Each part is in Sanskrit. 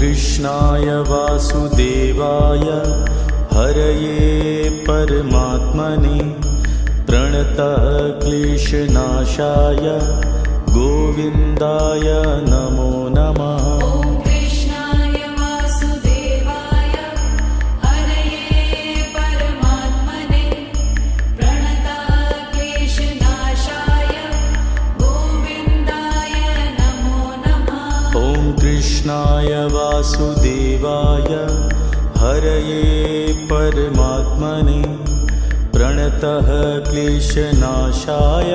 कृष्णाय वासुदेवाय हरये परमात्मने प्रणतः क्लेशनाशाय गोविन्दाय नमो नमः। कृष्णाय वासुदेवाय हरये परमात्मने प्रणतः क्लेशनाशाय गोविन्दाय नमो नमः। कृष्णाय वासुदेवाय हरये परमात्मने प्रणतः क्लेशनाशाय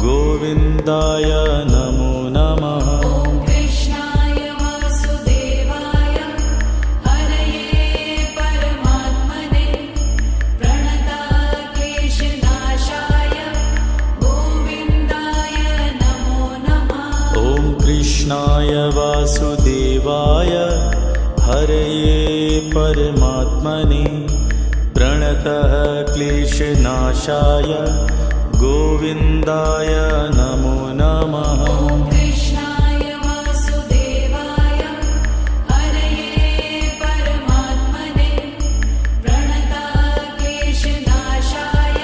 गोविन्दाय नमो नमः। कृष्णाय वासुदेवाय हरये परमात्मने प्रणतः क्लेशनाशाय गोविन्दाय नमो नमः। कृष्णाय वासुदेवाय हरये परमात्मने प्रणतः क्लेशनाशाय गोविन्दाय नमो नमः। कृष्णाय वासुदेवाय हरये परमात्मने प्रणतः क्लेशनाशाय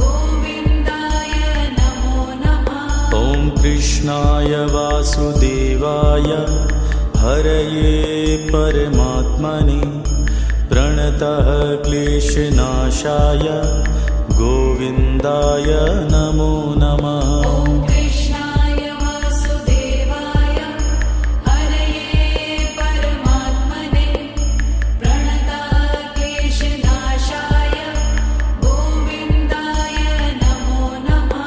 गोविन्दाय नमो नमः। कृष्णाय वासुदेवाय हरये परमात्मने प्रणतः क्लेशनाशाय गोविन्दाय नमो नमः। कृष्णाय वासुदेवाय हरये परमात्मने प्रणतः क्लेशनाशाय गोविन्दाय नमो नमः।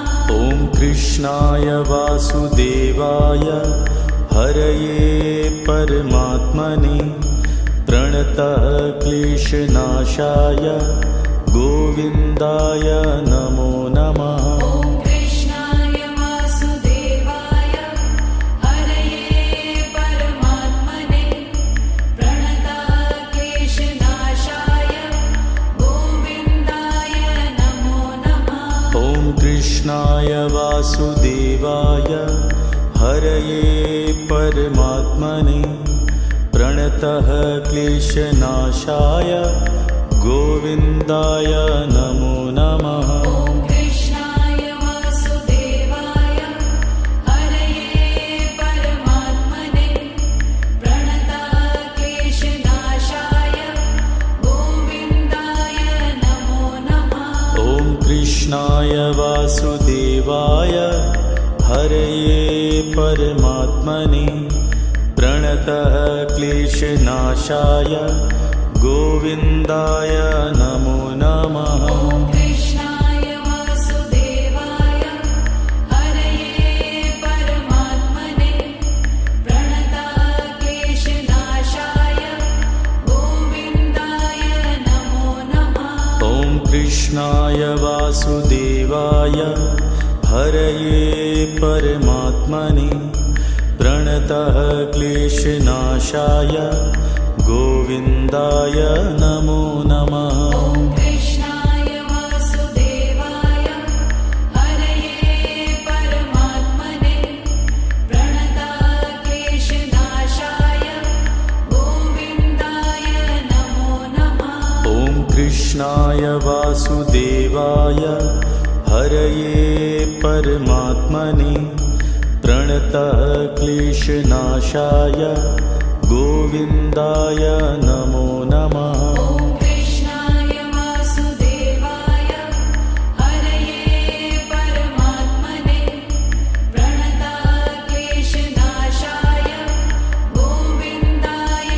कृष्णाय वासुदेवाय हरये परमात्मने प्रणतः क्लेशनाशाय गोविन्दाय नमो नमः। कृष्णाय वासुदेवाय हरये परमात्मने प्रणतः क्लेशनाशाय गोविन्दाय नमो नमः। कृष्णाय वासुदेवाय हरये परमात्मने प्रणतः क्लेशनाशाय गोविन्दाय नमो नमः। कृष्णाय वासुदेवाय हरये परमात्मने प्रणतः क्लेशनाशाय गोविन्दाय नमो नमः। कृष्णाय वासुदेवाय हरये परमात्मने प्रणतः क्लेशनाशाय गोविन्दाय नमो नमः। कृष्णाय वासुदेवाय हरये परमात्मने प्रणतः क्लेशनाशाय गोविन्दाय नमो नमः। कृष्णाय वासुदेवाय हरये परमात्मने प्रणतः क्लेशनाशाय गोविन्दाय नमो नमः। कृष्णाय वासुदेवाय हरये परमात्मने प्रणतः क्लेशनाशाय गोविन्दाय नमो नमः। कृष्णाय वासुदेवाय हरये परमात्मने प्रणतः क्लेशनाशाय गोविन्दाय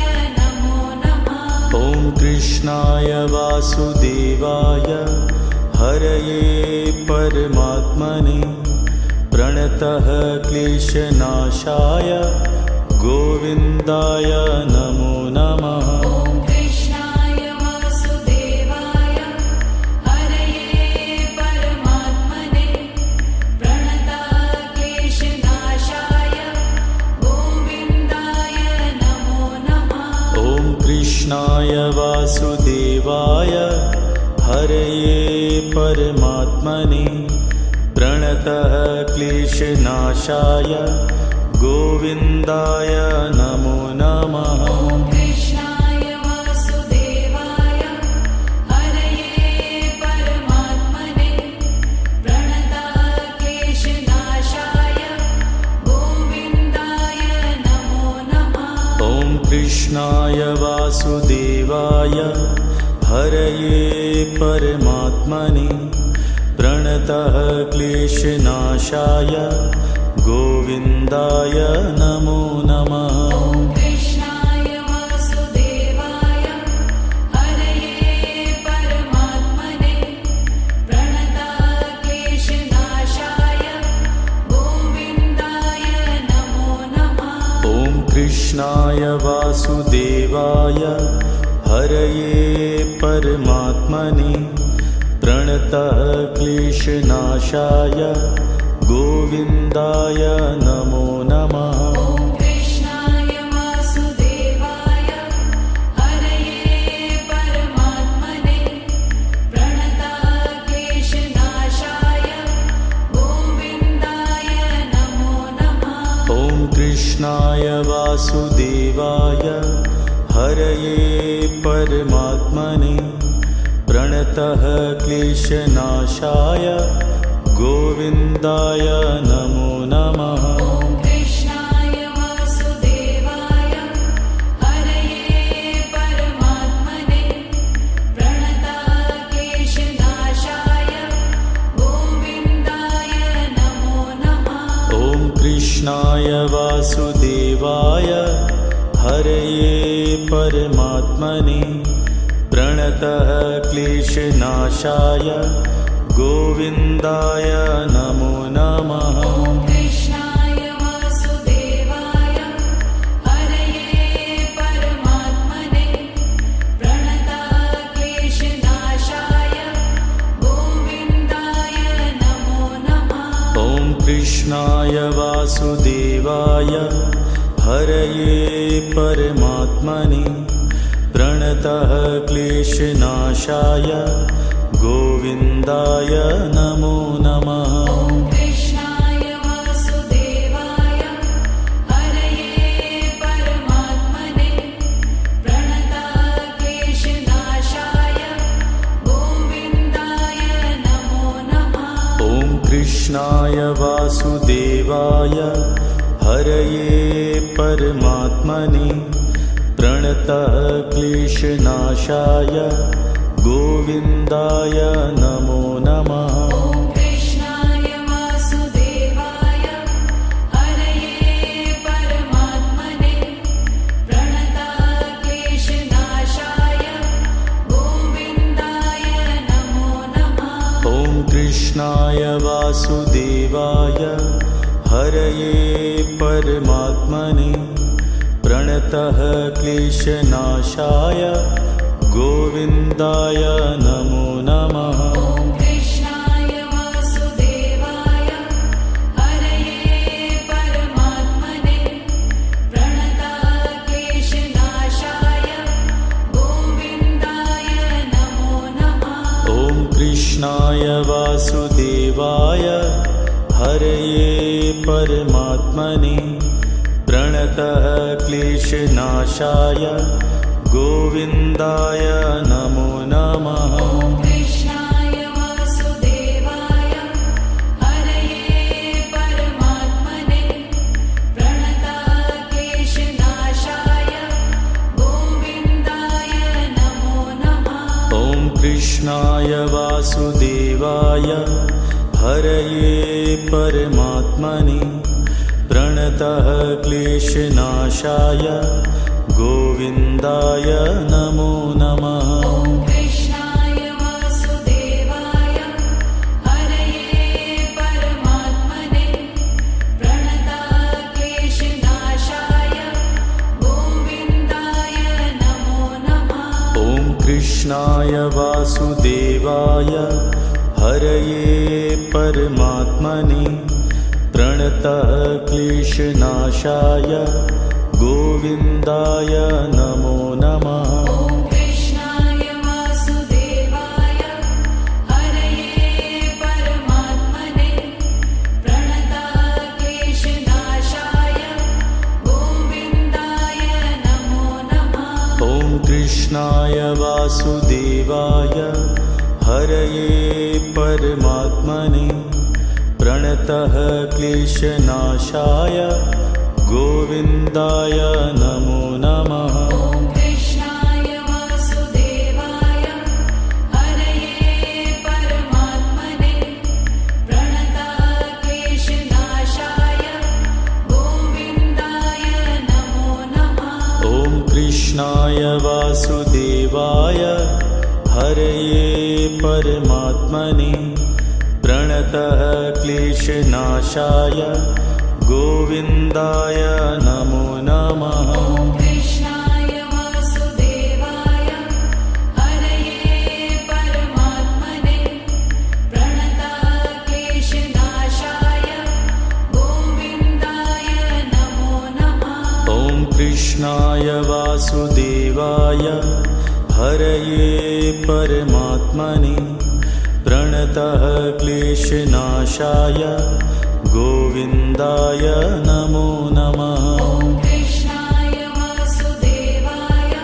नमो नमः। कृष्णाय वासुदेवाय हरये परमात्मने प्रणतः क्लेशनाशाय गोविन्दाय नमो नमः। कृष्णाय वासुदेवाय हरये परमात्मने प्रणतः क्लेशनाशाय गोविन्दाय नमो नमः। कृष्णाय वासुदेवाय हरये परमात्मने प्रणतः क्लेशनाशाय गोविन्दाय नमो नमः। कृष्णाय वासुदेवाय हरये परमात्मने प्रणतः क्लेशनाशाय गोविन्दाय नमो नमः। ॐ कृष्णाय वासुदेवाय हरये परमात्मने प्रणतः क्लेशनाशाय गोविन्दाय नमो नमः। ॐ कृष्णाय वासुदेवाय हरये परमात्मने प्रणतः क्लेशनाशाय गोविन्दाय नमो नमः। ॐ कृष्णाय वासुदेवाय हरये परमात्मने प्रणतः क्लेशनाशाय गोविन्दाय नमो नमः। ॐ कृष्णाय वासुदेवाय हरये परमात्मने प्रणतः क्लेशनाशाय गोविन्दाय नमो नमः। ॐ कृष्णाय वासुदेवाय हरये परमात्मने प्रणतः क्लेशनाशाय गोविन्दाय नमो नमः। ॐ कृष्णाय वासुदेवाय हरये परमात्मने प्रणतः क्लेशनाशाय गोविन्दाय नमो नमः। ॐ कृष्णाय वासुदेवाय हरये परमात्मने प्रणतः क्लेशनाशाय गोविन्दाय नमो नमः। ॐ कृष्णाय वासुदेवाय हरये परमात्मने प्रणतः क्लेशनाशाय गोविन्दाय नमो नमः। ॐ कृष्णाय वासुदेवाय हरये परमात्मने प्रणतः क्लेशनाशाय गोविन्दाय नमो नमः। ॐ कृष्णाय वासुदेवाय हरये परमात्मने प्रणतः क्लेशनाशाय गोविन्दाय नमो नमः। ॐ कृष्णाय वासुदेवाय हरये परमात्मने प्रणतः क्लेशनाशाय गोविन्दाय नमो नमः। ॐ कृष्णाय वासुदेवाय हरये परमात्मने प्रणतः क्लेशनाशाय गोविन्दाय नमो नमः। ॐ कृष्णाय वासुदेवाय हरये परमात्मने प्रणतः क्लेशनाशाय गोविन्दाय नमो नमः। ॐ कृष्णाय वासुदेवाय हरये परमात्मने प्रणतः क्लेशनाशाय गोविन्दाय नमो नमः। ॐ कृष्णाय वासुदेवाय हरये परमात्मने प्रणतः क्लेशनाशाय गोविन्दाय नमो नमः। ॐ कृष्णाय वासुदेवाय हरये परमात्मने प्रणतः क्लेशनाशाय गोविन्दाय नमो नमः। ॐ कृष्णाय वासुदेवाय हरये परमात्मने प्रणतः क्लेशनाशाय गोविन्दाय नमो नमः। ॐ कृष्णाय वासुदेवाय हरये परमात्मने प्रणतः क्लेशनाशाय गोविन्दाय नमो नमः। ॐ कृष्णाय वासुदेवाय हरये परमात्मने प्रणतः क्लेशनाशाय गोविन्दाय नमो नमः। ॐ कृष्णाय वासुदेवाय हरये परमात्मने प्रणतः क्लेशनाशाय गोविन्दाय नमो नमः। कृष्णाय वासुदेवाय हरये परमात्मने प्रणतः क्लेशनाशाय गोविन्दाय नमो नमः। ॐ कृष्णाय वासुदेवाय हरये परमात्मने प्रणतः क्लेशनाशाय गोविन्दाय नमो नमः। ॐ कृष्णाय वासुदेवाय हरये परमात्मने प्रणतः क्लेशनाशाय गोविन्दाय नमो नमः। ॐ कृष्णाय वासुदेवाय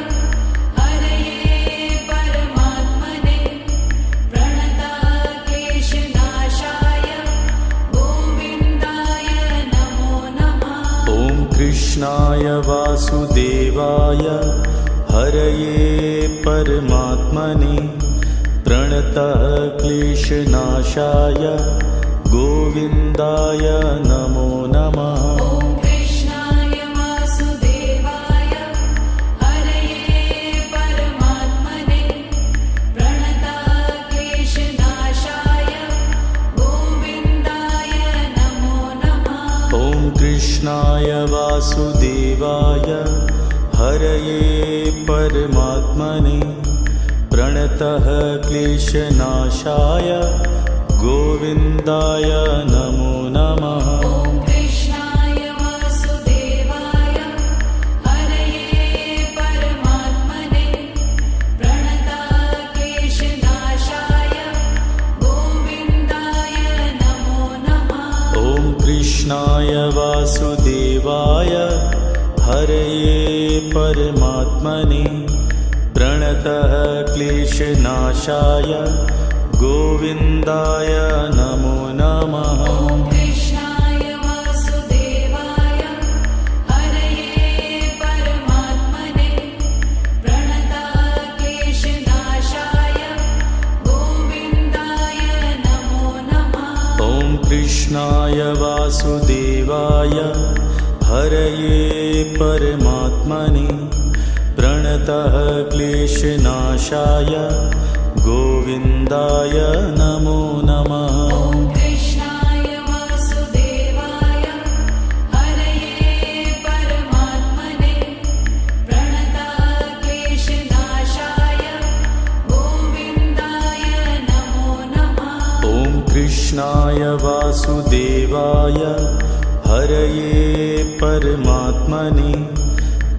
हरये परमात्मने प्रणतः क्लेशनाशाय गोविन्दाय नमो नमः। ॐ कृष्णाय वासुदेवाय हरये परमात्मने प्रणतः क्लेशनाशाय गोविन्दाय नमो नमः। ॐ कृष्णाय वासुदेवाय हरये परमात्मने प्रणतः क्लेशनाशाय गोविन्दाय नमो नमः। ॐ कृष्णाय वासुदेवाय हरये परमात्मने प्रणतः क्लेशनाशाय गोविन्दाय नमो नमः। ॐ कृष्णाय वासुदेवाय हरये परमात्मने प्रणतः क्लेशनाशाय गोविन्दाय नमो नमः। ॐ कृष्णाय वासुदेवाय हरये परमात्मने प्रणतः क्लेशनाशाय गोविन्दाय नमो नमः। ॐ कृष्णाय वासुदेवाय हरये परमात्मने प्रणतः क्लेशनाशाय गोविन्दाय नमो नमः। ॐ कृष्णाय वासुदेवाय हरये परमात्मने प्रणतः क्लेशनाशाय गोविन्दाय नमो नमः। ॐ कृष्णाय वासुदेवाय हरये परमात्मने प्रणतः क्लेशनाशाय गोविन्दाय नमो नमः। ॐ कृष्णाय वासुदेवाय हरये परमात्मने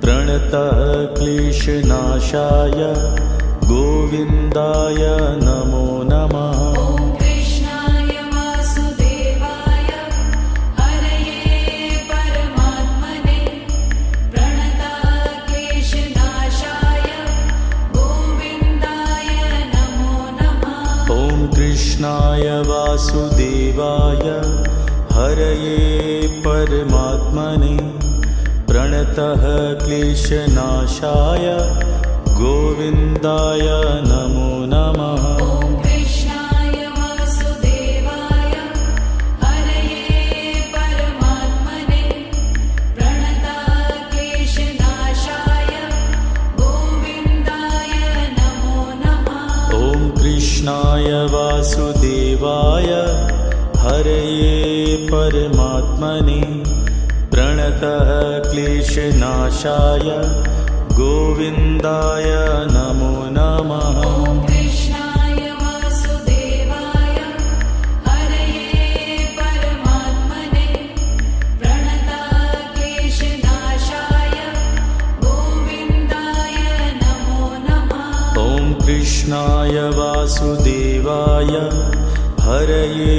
प्रणतः क्लेशनाशाय गोविन्दाय नमो नमः। ॐ कृष्णाय वासुदेवाय हरये परमात्मने प्रणतः क्लेशनाशाय गोविन्दाय नमो नमः। ॐ कृष्णाय वासुदेवाय हरये परमात्मने प्रणतः क्लेशनाशाय गोविन्दाय नमो नमः। ॐ कृष्णाय वासुदेवाय हरये परमात्मने प्रणतः क्लेशनाशाय गोविन्दाय नमो नमः। ॐ कृष्णाय वासुदेवाय हरये परमात्मने प्रणतः क्लेशनाशाय गोविन्दाय नमो नमः। ॐ कृष्णाय वासुदेवाय हरये परमात्मने प्रणतः क्लेशनाशाय गोविन्दाय नमो नमः। ॐ कृष्णाय वासुदेवाय हरये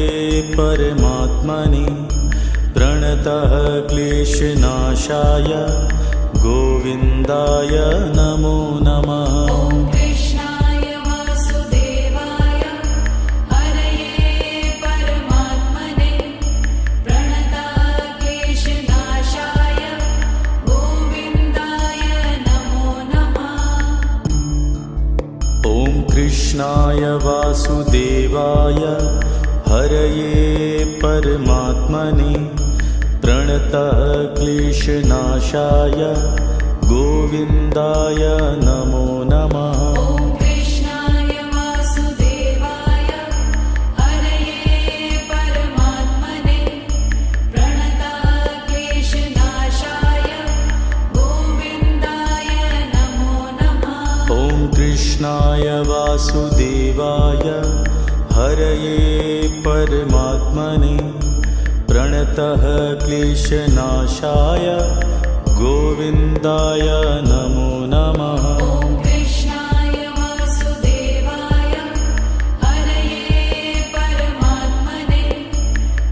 परमात्मने प्रणतः क्लेशनाशाय गोविन्दाय नमो नमः। ॐ कृष्णाय वासुदेवाय हरये परमात्मने प्रणतः क्लेशनाशाय गोविन्दाय नमो नमः। ॐ कृष्णाय वासुदेवाय हरये परमात्मने प्रणतः क्लेशनाशाय गोविन्दाय नमो नमः। ॐ कृष्णाय वासुदेवाय हरये परमात्मने प्रणतक्लेशनाशाय गोविन्दाय नमो नमः। ॐ कृष्णाय वासुदेवाय हरये परमात्मने प्रणतः क्लेशनाशाय गोविन्दाय नमो नमः। ॐ कृष्णाय वासुदेवाय हरये परमात्मने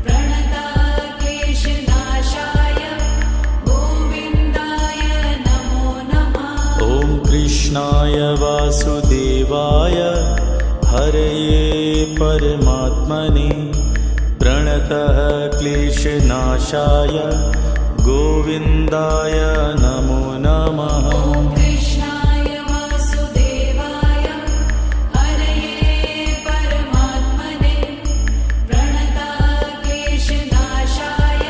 प्रणतक्लेशनाशाय गोविन्दाय नमो नमः। ॐ कृष्णाय वासुदेवाय हरये परमात्मने प्रणतः क्लेशनाशाय गोविन्दाय नमो नमः। ॐ कृष्णाय वासुदेवाय हरये परमात्मने प्रणतक्लेशनाशाय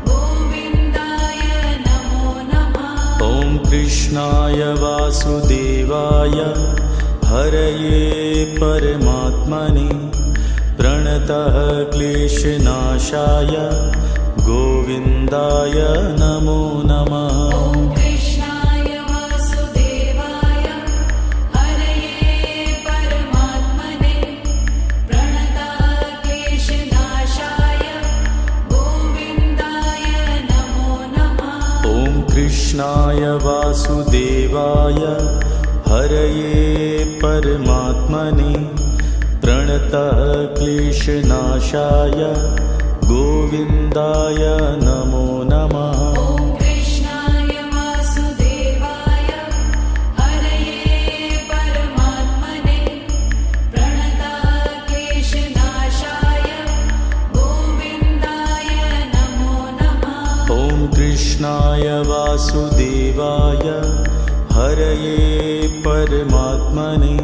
गोविन्दाय नमो नमः। ॐ कृष्णाय वासुदेवाय हरये परमात्मने प्रणतः क्लेशनाशाय गोविन्दाय नमो नमः। ॐ कृष्णाय वासुदेवाय हरये परमात्मने प्रणतक्लेशनाशाय गोविन्दाय नमो नमः। ॐ कृष्णाय वासुदेवाय हरये परमात्मने प्रणतः क्लेशनाशाय गोविन्दाय नमो नमः। ॐ कृष्णाय वासुदेवाय हरये परमात्मने प्रणतक्लेशनाशाय गोविन्दाय नमो नमः। ॐ कृष्णाय वासुदेवाय हरये परमात्मने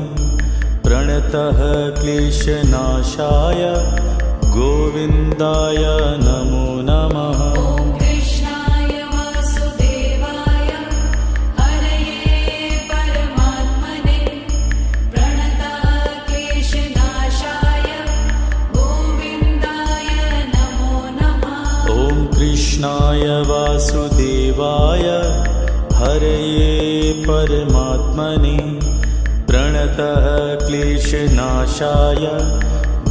प्रणतः क्लेशनाशाय गोविन्दाय नमो नमः। ॐ कृष्णाय वासुदेवाय हरये परमात्मने प्रणतक्लेशनाशाय गोविन्दाय नमो नमः। ॐ कृष्णाय वासुदेवाय हरये परमात्मने प्रणतः क्लेशनाशाय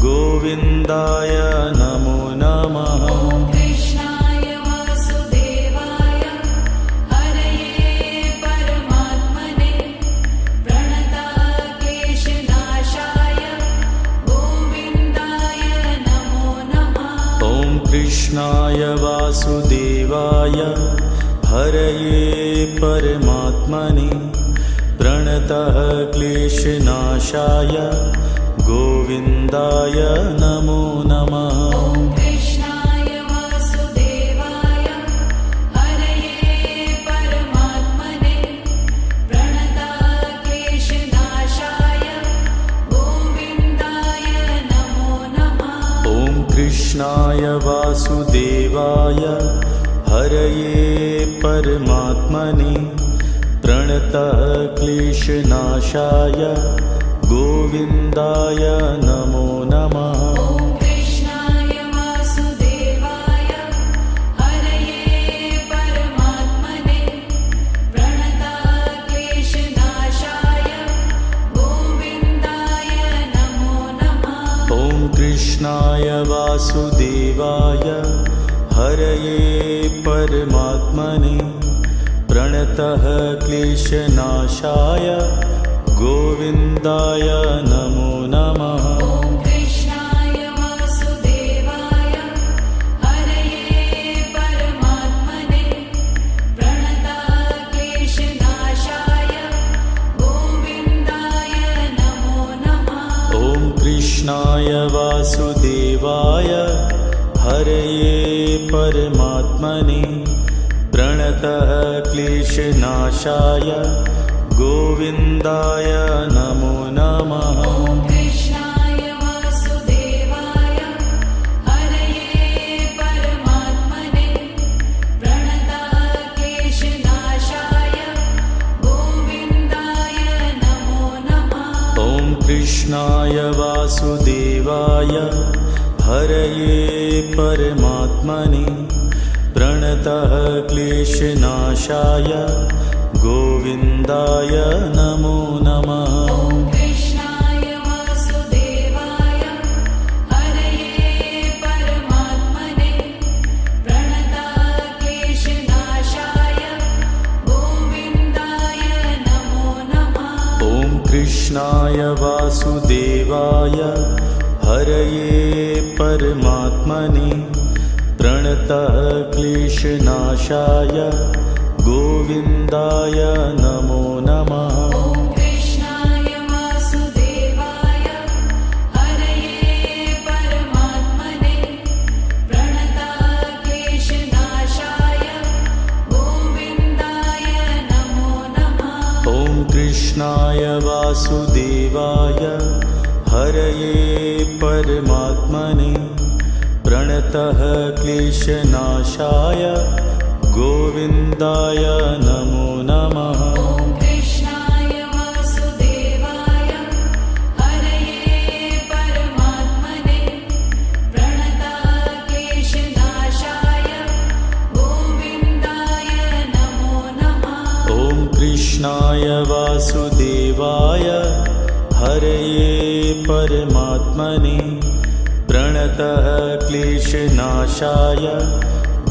गोविन्दाय नमो नमः। ॐ कृष्णाय वासुदेवाय हरये परमात्मने प्रणतक्लेशनाशाय गोविन्दाय नमो नमः। ॐ कृष्णाय वासुदेवाय हरये परमात्मने प्रणतः क्लेशनाशाय गोविन्दाय नमो नमः। ॐ कृष्णाय वासुदेवाय हरये परमात्मने प्रणतक्लेशनाशाय गोविन्दाय नमो नमः। ॐ कृष्णाय वासुदेवाय हरये परमात्मने प्रणतः क्लेशनाशाय गोविन्दाय नमो नमः। ॐ कृष्णाय वासुदेवाय हरये परमात्मने प्रणतक्लेशनाशाय गोविन्दाय नमो नमः। ॐ कृष्णाय वासुदेवाय हरये परमात्मने प्रणतः क्लेशनाशाय गोविन्दाय नमो नमः। ॐ कृष्णाय वासुदेवाय हरये परमात्मने प्रणतक्लेशनाशाय गोविन्दाय नमो नमः। ॐ कृष्णाय वासुदेवाय हरये परमात्मने प्रणतः क्लेशनाशाय गोविन्दाय नमो नमः। ॐ कृष्णाय वासुदेवाय हरये परमात्मने प्रणतक्लेशनाशाय कृष्णाय वासुदेवाय हरये परमात्मने प्रणतः क्लेशनाशाय गोविन्दाय नमो नमः। ॐ कृष्णाय वासुदेवाय हरये परमात्मने प्रणतः क्लेशनाशाय गोविन्दाय नमो नमः। ॐ कृष्णाय वासुदेवाय हरये परमात्मने प्रणतः क्लेशनाशाय गोविन्दाय नमो नमः। ॐ कृष्णाय वासुदेवाय हरये परमात्मने प्रणतः क्लेशनाशाय गोविन्दाय नमो नमः। ॐ कृष्णाय वासुदेवाय हरये परमात्मने प्रणतः क्लेशनाशाय गोविन्दाय नमो नमः। ॐ कृष्णाय वासुदेवाय हरये परमात्मने प्रणतः क्लेशनाशाय गोविन्दाय नमो नमः। ॐ कृष्णाय वासुदेवाय हरये परमात्मने प्रणतः क्लेशनाशाय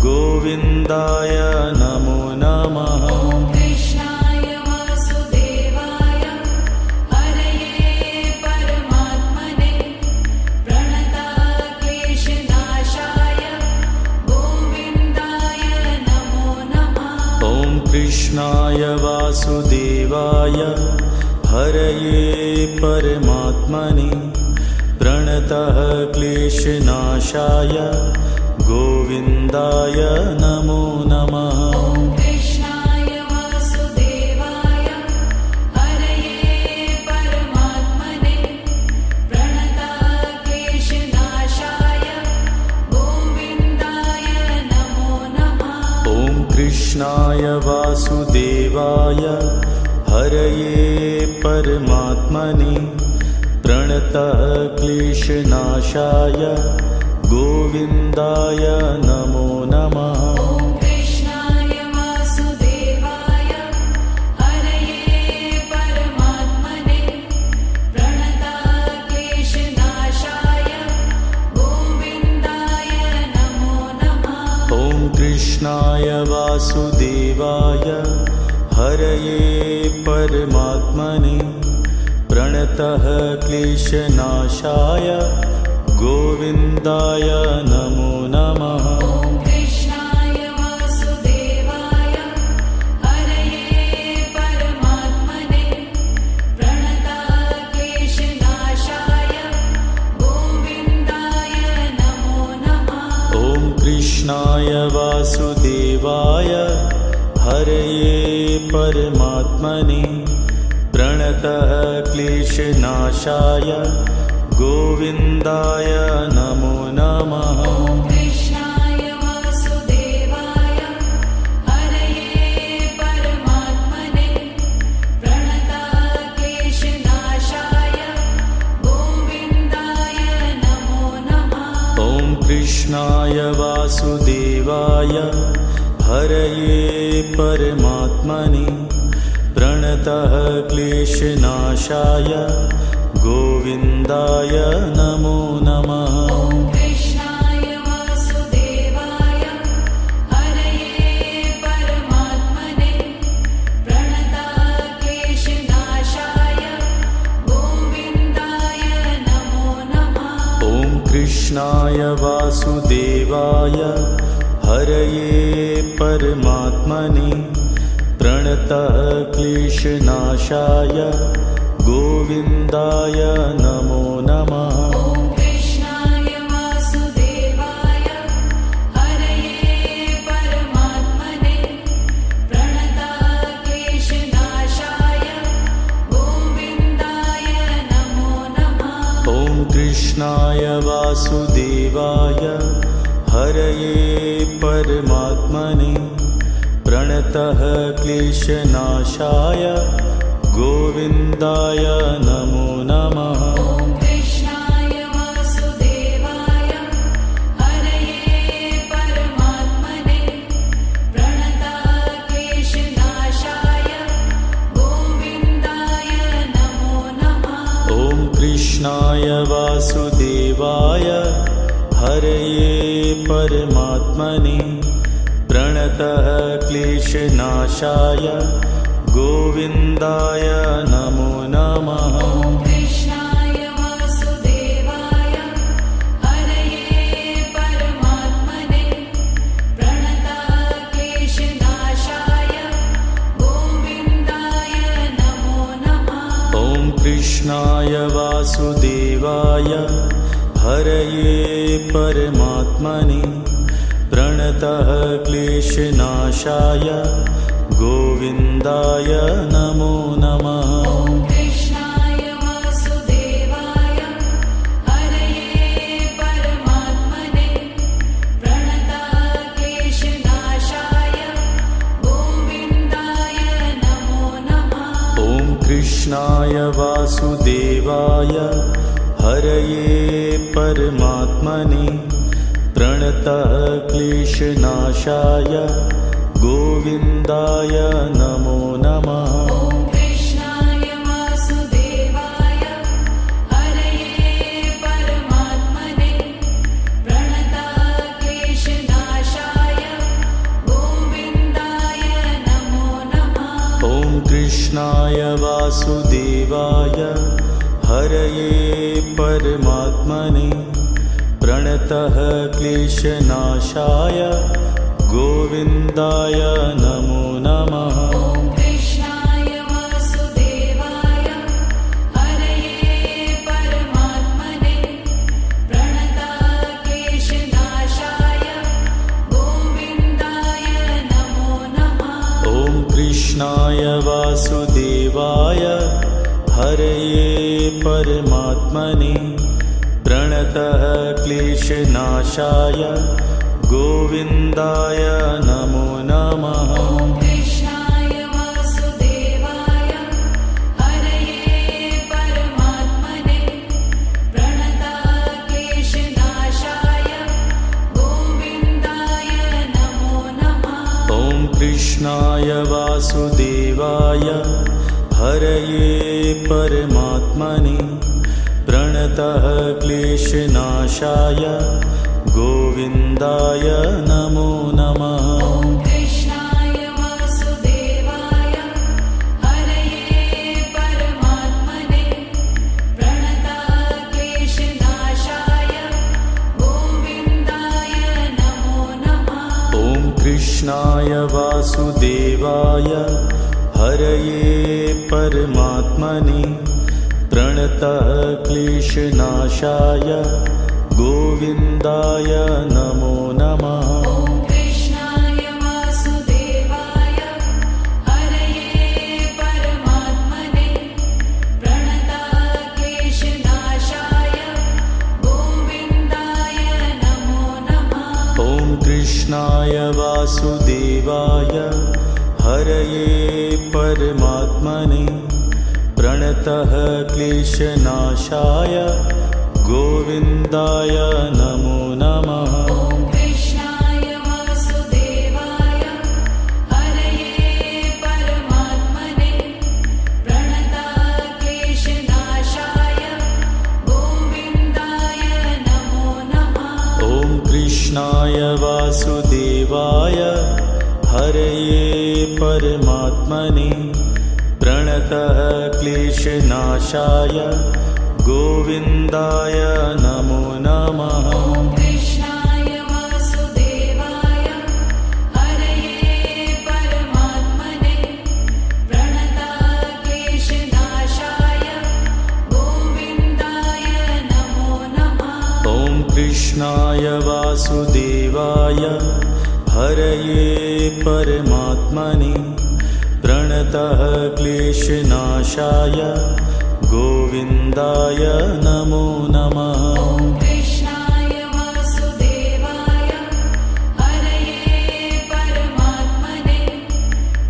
गोविन्दाय नमो नमः। ॐ कृष्णाय वासुदेवाय हरये परमात्मने प्रणतः क्लेशनाशाय गोविन्दाय नमो नमः। ॐ कृष्णाय वासुदेवाय हरये परमात्मने प्रणतः क्लेशनाशाय गोविन्दाय नमो नमः। ॐ कृष्णाय वासुदेवाय हरये परमात्मने प्रणतः क्लेशनाशाय गोविन्दाय नमो नमः। ॐ कृष्णाय वासुदेवाय हरये परमात्मने प्रणतः क्लेशनाशाय गोविन्दाय नमो नमः। ॐ कृष्णाय वासुदेवाय हरये परमात्मने प्रणतः क्लेशनाशाय गोविन्दाय नमो नमः। ॐ कृष्णाय वासुदेवाय हरये परमात्मने प्रणतः क्लेशनाशाय गोविन्दाय नमो नमः। ॐ कृष्णाय वासुदेवाय हरये परमात्मने प्रणतः क्लेशनाशाय गोविन्दाय नमो नमः। ॐ कृष्णाय वासुदेवाय हरये परमात्मने प्रणतः क्लेशनाशाय गोविन्दाय नमो नमः। ॐ कृष्णाय वासुदेवाय हरये परमात्मने प्रणतः क्लेशनाशाय गोविन्दाय नमो नमः। ॐ कृष्णाय वासुदेवाय हरये परमात्मने प्रणतः क्लेशनाशाय गोविन्दाय नमो नमः। ॐ कृष्णाय वासुदेवाय हरये परमात्मने प्रणतः क्लेशनाशाय गोविन्दाय नमो नमः। ॐ कृष्णाय वासुदेवाय हरये परमात्मने प्रणतः क्लेशनाशाय गोविन्दाय नमो नमः। ॐ कृष्णाय वासुदेवाय हरये परमात्मने प्रणतः क्लेशनाशाय गोविन्दाय नमो नमः। ॐ कृष्णाय वासुदेवाय हरये परमात्मने प्रणतः क्लेशनाशाय गोविन्दाय नमो नमः। कृष्णाय वासुदेवाय हरये परमात्मने प्रणतः क्लेशनाशाय गोविन्दाय नमो नमः। ॐ कृष्णाय वासुदेवाय हरये परमात्मने प्रणतः क्लेशनाशाय गोविन्दाय नमो नमः। ॐ कृष्णाय वासुदेवाय हरये परमात्मने प्रणतः क्लेशनाशाय गोविन्दाय नमो नमः। ॐ कृष्णाय वासुदेवाय हरये परमात्मने प्रणतः क्लेशनाशाय गोविन्दाय नमो नमः। ॐ कृष्णाय वासुदेवाय हरये परमात्मने प्रणतः क्लेशनाशाय गोविन्दाय नमो नमः। ॐ कृष्णाय वासुदेवाय हरये परमात्मने प्रणतः क्लेशनाशाय गोविन्दाय नमो नमः। ॐ कृष्णाय वासुदेवाय हरये परमात्मने प्रणतः क्लेशनाशाय गोविन्दाय नमो नमः। ॐ कृष्णाय वासुदेवाय हरये परमात्मने प्रणतः क्लेशनाशाय गोविन्दाय नमो नमः। ॐ कृष्णाय वासुदेवाय हरये परमात्मने प्रणतः क्लेशनाशाय गोविन्दाय नमो नमः। ॐ कृष्णाय वासुदेवाय हरये परमात्मने प्रणतः क्लेशनाशाय गोविन्दाय नमो नमः। ॐ कृष्णाय वासुदेवाय हरये परमात्मने प्रणतः क्लेशनाशाय गोविन्दाय नमो नमः। ॐ कृष्णाय वासुदेवाय हरये परमात्मने प्रणतः क्लेशनाशाय गोविन्दाय नमो नमः। ॐ कृष्णाय वासुदेवाय हरये परमात्मने प्रणतः क्लेशनाशाय गोविन्दाय नमो नमः। ॐ कृष्णाय वासुदेवाय हरये परमात्मने प्रणतः क्लेशनाशाय गोविन्दाय नमो नमः। ॐ कृष्णाय वासुदेवाय हरये परमात्मने प्रणतः क्लेशनाशाय गोविन्दाय नमो नमः। ॐ कृष्णाय वासुदेवाय हरये परमात्मने प्रणतः क्लेशनाशाय गोविन्दाय नमो नमः। ॐ कृष्णाय वासुदेवाय हरये परमात्मने प्रणतः क्लेशनाशाय गोविन्दाय नमो नमः। ॐ कृष्णाय वासुदेवाय हरये परमात्मने प्रणतः क्लेशनाशाय गोविन्दाय नमो नमः। ॐ कृष्णाय वासुदेवाय हरये परमात्मने प्रणतः क्लेशनाशाय गोविन्दाय नमो नमः। ॐ कृष्णाय वासुदेवाय हरये परमात्मने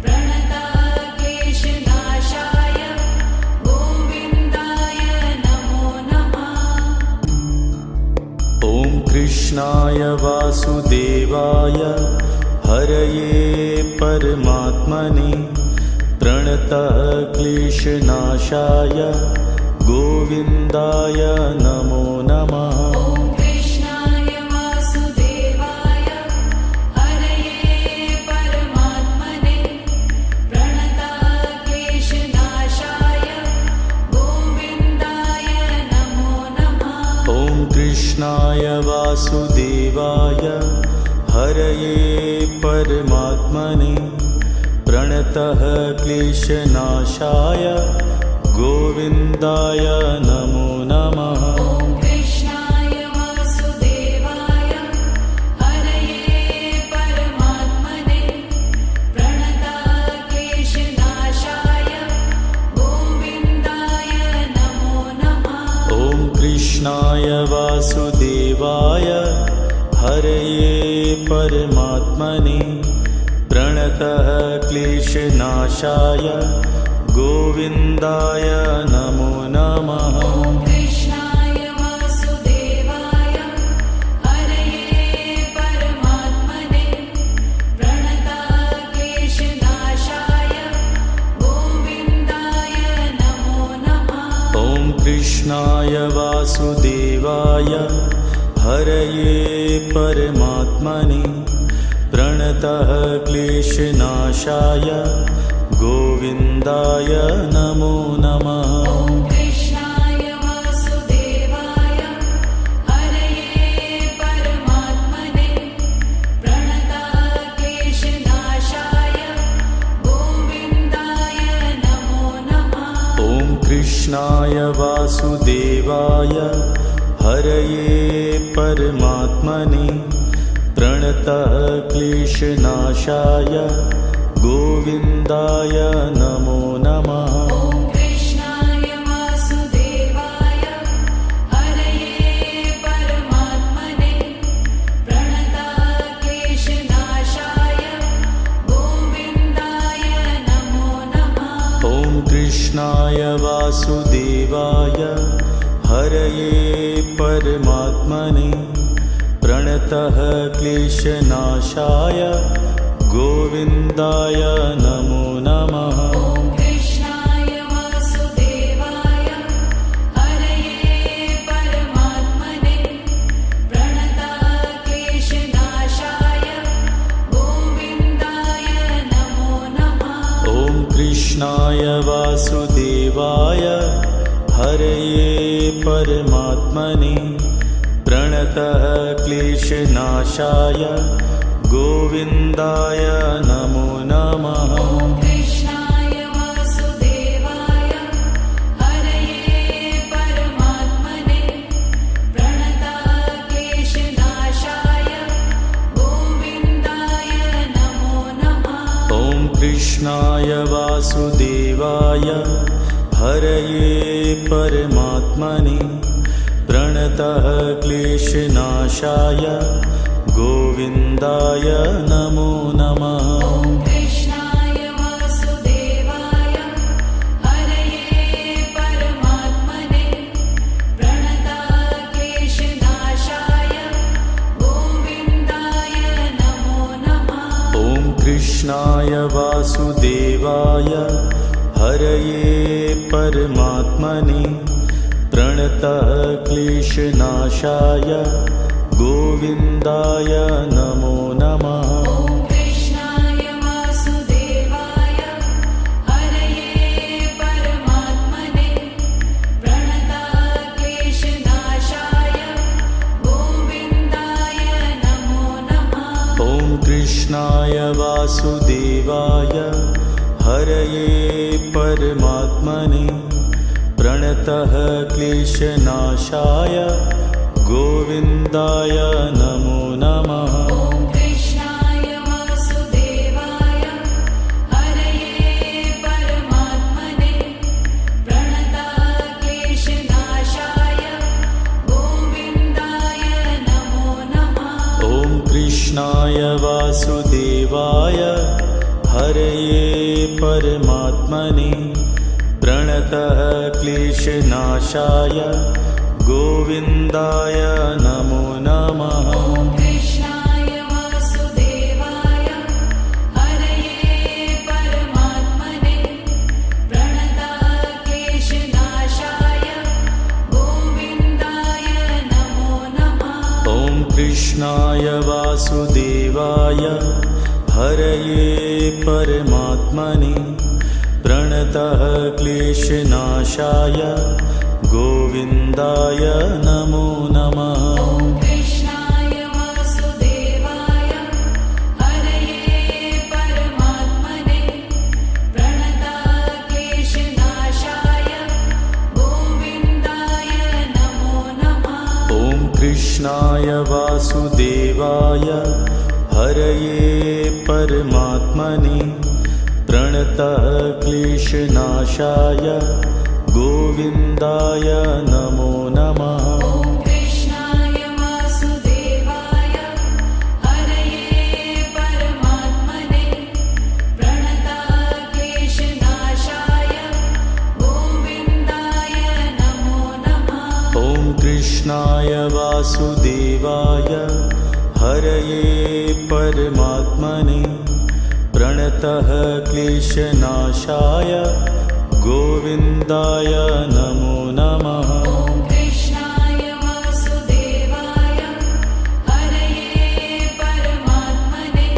प्रणतः क्लेशनाशाय गोविन्दाय नमो नमः। ॐ कृष्णाय वासुदेवाय हरये परमात्मने प्रणतः क्लेशनाशाय गोविन्दाय नमो नमः। ॐ कृष्णाय वासुदेवाय हरये परमात्मने प्रणतक्लेशनाशाय गोविन्दाय नमो नमः। ॐ कृष्णाय वासुदेवाय हरये परमात्मने प्रणतः क्लेशनाशाय गोविन्दाय नमो नमः। ॐ कृष्णाय वासुदेवाय हरये परमात्मने प्रणतक्लेशनाशाय गोविन्दाय नमो नमः। ॐ कृष्णाय वासुदेवाय हरये परमात्मने प्रणतः क्लेशनाशाय गोविन्दाय नमो नमः। ॐ कृष्णाय वासुदेवाय हरये परमात्मने प्रणतक्लेशनाशाय गोविन्दाय नमो नमः। ॐ कृष्णाय वासुदेवाय हरये परमात्मने प्रणतः क्लेशनाशाय गोविन्दाय नमो नमः। ॐ कृष्णाय वासुदेवाय हरये परमात्मने प्रणतक्लेशनाशाय गोविन्दाय नमो नमः। ॐ कृष्णाय वासुदेवाय हरये परमात्मने प्रणतः क्लेशनाशाय गोविन्दाय नमो नमः। ॐ कृष्णाय वासुदेवाय हरये परमात्मने प्रणतक्लेशनाशाय गोविन्दाय नमो नमः। ॐ कृष्णाय वासुदेवाय हरये परमात्मने प्रणतः क्लेशनाशाय गोविन्दाय नमो नमः। ॐ कृष्णाय वासुदेवाय हरये परमात्मने प्रणतक्लेशनाशाय गोविन्दाय नमो नमः। ॐ कृष्णाय वासुदेवाय हरये परमात्मने प्रणतः क्लेशनाशाय गोविन्दाय नमो नमः। ॐ कृष्णाय वासुदेवाय हरये परमात्मने प्रणतक्लेशनाशाय गोविन्दाय नमो नमः। ॐ कृष्णाय वासुदेवाय हरये परमात्मने प्रणतः क्लेशनाशाय गोविन्दाय नमो नमः। ॐ कृष्णाय वासुदेवाय हरये परमात्मने प्रणतक्लेशनाशाय गोविन्दाय नमो नमः। ॐ कृष्णाय वासुदेवाय हरये परमात्मने प्रणतः क्लेशनाशाय गोविन्दाय नमो नमः। ॐ कृष्णाय वासुदेवाय हरये परमात्मने प्रणतक्लेशनाशाय गोविन्दाय नमो नमः। ॐ कृष्णाय वासुदेवाय हरये परमात्मने प्रणतः क्लेशनाशाय गोविन्दाय नमो नमः। ॐ कृष्णाय वासुदेवाय हरये परमात्मने प्रणतक्लेशनाशाय गोविन्दाय नमो नमः। ॐ कृष्णाय वासुदेवाय हरये परमात्मने प्रणतः क्लेशनाशाय गोविन्दाय नमो नमः। ॐ कृष्णाय वासुदेवाय हरये परमात्मने प्रणतक्लेशनाशाय वासुदेवाय हरये परमात्मने प्रणतः क्लेशनाशाय गोविन्दाय नमो नमः। ॐ कृष्णाय वासुदेवाय हरये परमात्मने प्रणतः क्लेशनाशाय गोविन्दाय नमो नमः। ॐ कृष्णाय वासुदेवाय हरये परमात्मने प्रणतः क्लेशनाशाय गोविन्दाय नमो नमः। ॐ कृष्णाय वासुदेवाय हरये परमात्मने प्रणतः क्लेशनाशाय गोविन्दाय नमो नमः। ॐ कृष्णाय वासुदेवाय हरये परमात्मने प्रणतः क्लेशनाशाय गोविन्दाय नमो नमः। ॐ कृष्णाय वासुदेवाय हरये परमात्मने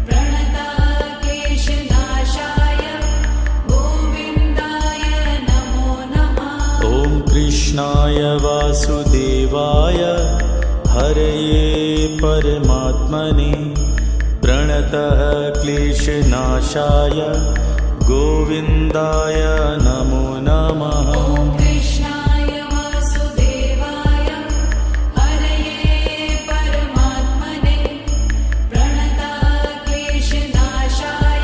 प्रणतः क्लेशनाशाय गोविन्दाय नमो नमः। ॐ कृष्णाय वासुदेवाय हरये परमात्मने प्रणतः क्लेशनाशाय गोविन्दाय नमो नमः। ॐ कृष्णाय वासुदेवाय हरये परमात्मने प्रणतः क्लेशनाशाय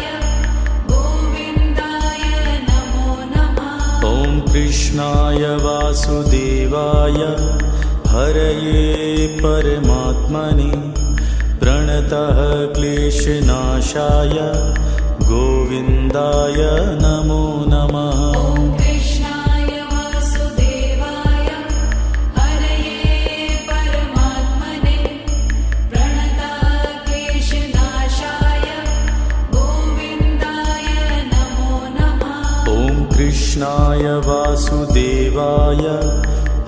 गोविन्दाय नमो नमः। ॐ कृष्णाय वासुदेवाय हरये परमात्मने प्रणतः क्लेशनाशाय गोविन्दाय नमो नमः। ॐ कृष्णाय वासुदेवाय हरये परमात्मने प्रणतः क्लेशनाशाय गोविन्दाय नमो नमः। ॐ कृष्णाय वासुदेवाय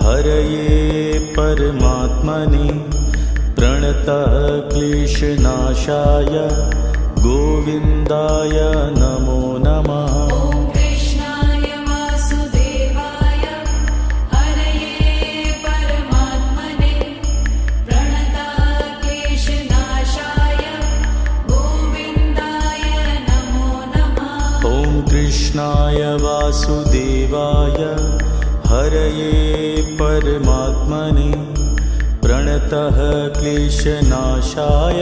हरये परमात्मने प्रणतः क्लेशनाशाय गोविन्दाय नमो नमः। ॐ कृष्णाय वासुदेवाय हरये परमात्मने प्रणतः क्लेशनाशाय गोविन्दाय नमो नमः। ॐ कृष्णाय वासुदेवाय हरये परमात्मने प्रणतः क्लेशनाशाय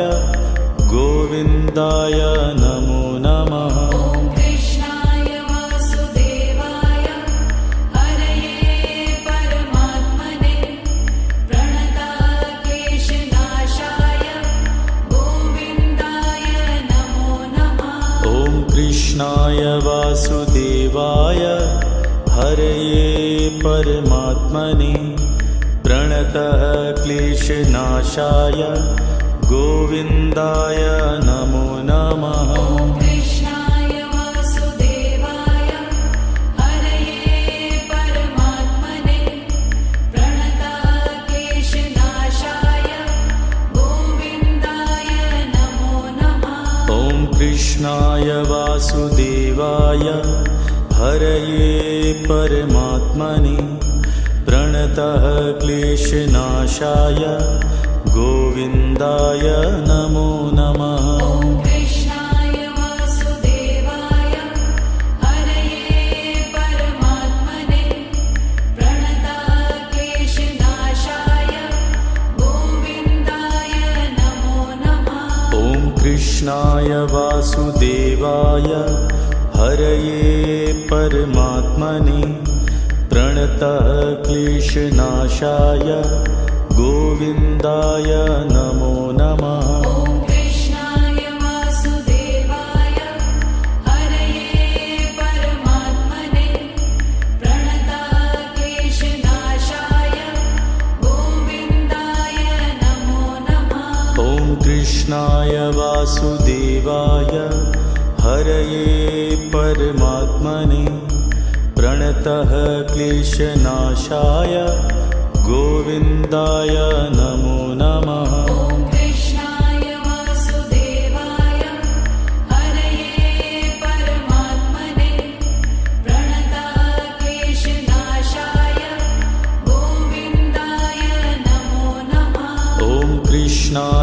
गोविन्दाय नमो नमः। ॐ कृष्णाय वासुदेवाय हरये परमात्मने प्रणतः क्लेशनाशाय गोविन्दाय नमो नमः। ॐ कृष्णाय वासुदेवाय हरये परमात्मने प्रणतः क्लेशनाशाय गोविन्दाय नमो नमः। ॐ कृष्णाय वासुदेवाय हरये परमात्मने प्रणतः क्लेशनाशाय गोविन्दाय नमो नमः। ॐ कृष्णाय वासुदेवाय हरये परमात्मने प्रणतः क्लेशनाशाय गोविन्दाय नमो नमः। ॐ कृष्णाय वासुदेवाय हरये परमात्मने प्रणतः क्लेशनाशाय गोविन्दाय नमो नमः। ॐ कृष्णाय वासुदेवाय हरये परमात्मने प्रणतः क्लेशनाशाय गोविन्दाय नमो नमः। ॐ कृष्णाय वासुदेवाय हरये परमात्मने प्रणतः क्लेशनाशाय गोविन्दाय नमो नमः। ॐ कृष्णाय वासुदेवाय हरये परमात्मने प्रणतः क्लेशनाशाय गोविन्दाय नमो नमः। ॐ कृष्णाय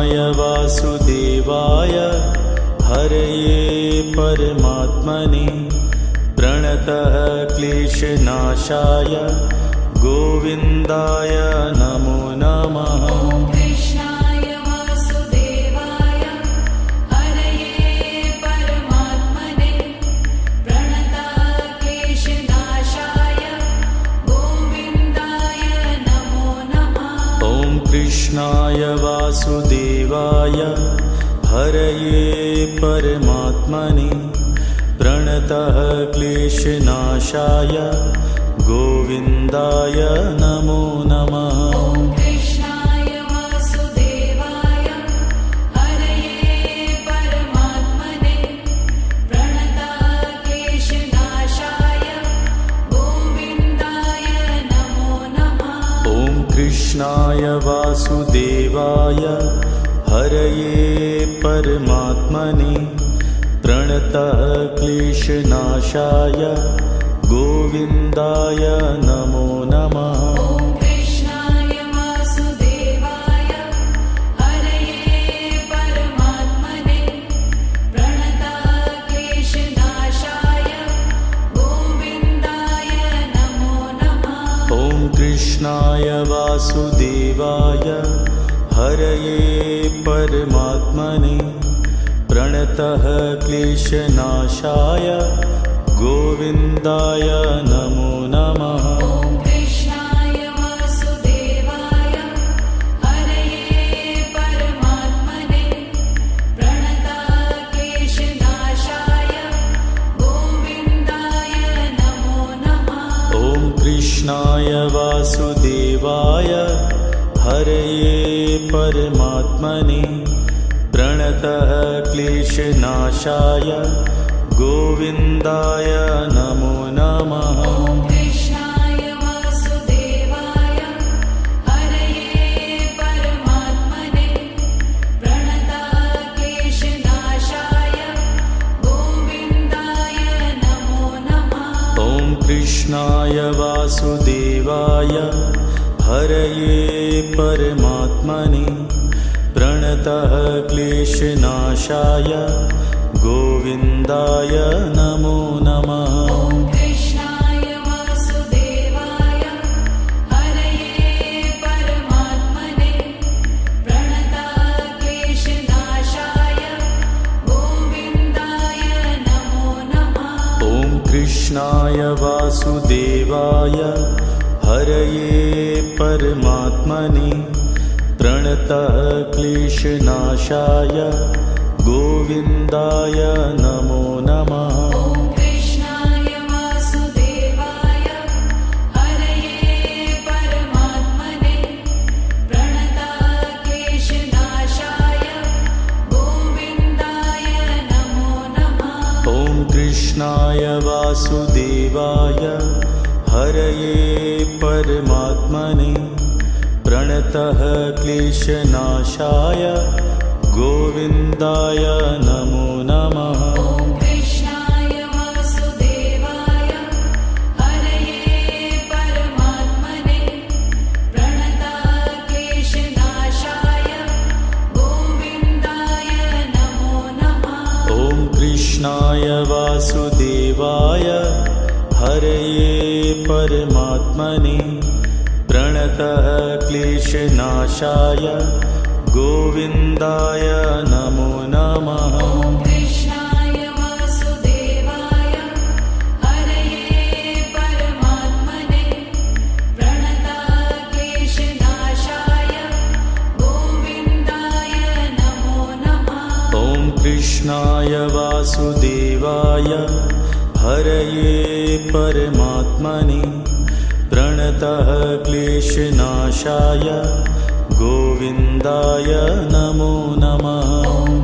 कृष्णाय वासुदेवाय हरये परमात्मने प्रणतः क्लेशनाशाय गोविन्दाय नमो नमः। ॐ कृष्णाय वासुदेवाय हरये परमात्मने प्रणतः क्लेशनाशाय गोविन्दाय नमो नमः। ॐ कृष्णाय वासुदेवाय हरये परमात्मने प्रणतः क्लेशनाशाय गोविन्दाय नमो नमः। ॐ कृष्णाय वासुदेवाय हरये परमात्मने प्रणतः क्लेशनाशाय गोविन्दाय नमो नमः। ॐ कृष्णाय वासुदेवाय हरये परमात्मने प्रणतः क्लेशनाशाय गोविन्दाय नमो नमः। ॐ कृष्णाय वासुदेवाय हरये परमात्मने प्रणतः क्लेशनाशाय गोविन्दाय नमो नमः। ॐ कृष्णाय वासुदेवाय हरये परमात्मने प्रणतः क्लेशनाशाय गोविन्दाय नमो नमः। ॐ कृष्णाय वासुदेवाय हरये परमात्मने प्रणतः क्लेशनाशाय गोविन्दाय नमो नमः। ॐ कृष्णाय वासुदेवाय हरये परमात्मने प्रणतः क्लेशनाशाय गोविन्दाय नमो नमः। ॐ कृष्णाय वासुदेवाय हरये परमात्मने प्रणतः क्लेशनाशाय गोविन्दाय नमो नमः। ॐ कृष्णाय वासुदेवाय हरये परमात्मने प्रणतः क्लेशनाशाय गोविन्दाय नमो नमः। ॐ कृष्णाय वासुदेवाय हरये परमात्मने प्रणतः क्लेशनाशाय गोविन्दाय नमो नमः। ॐ कृष्णाय वासुदेवाय हरये परमात्मने प्रणतः क्लेशनाशाय गोविन्दाय नमो नमः। ॐ कृष्णाय वासुदेवाय हरये परमात्मने प्रणतः क्लेशनाशाय गोविन्दाय नमो नमः। ॐ कृष्णाय वासुदेवाय हरये परमात्मने प्रणतः क्लेशनाशाय गोविन्दाय नमो नमः। ॐ कृष्णाय वासुदेवाय हरये परमात्मने प्रणतः क्लेशनाशाय गोविन्दाय नमो नमः। ॐ कृष्णाय वासुदेवाय हरये परमात्मने प्रणतः क्लेशनाशाय गोविन्दाय नमो नमः। ॐ कृष्णाय वासुदेवाय हरये परमात्मने प्रणतः क्लेशनाशाय गोविन्दाय नमो नमः। ॐ कृष्णाय वासुदेवाय हरये परमात्मने प्रणतः क्लेशनाशाय गोविन्दाय नमो नमः। ॐ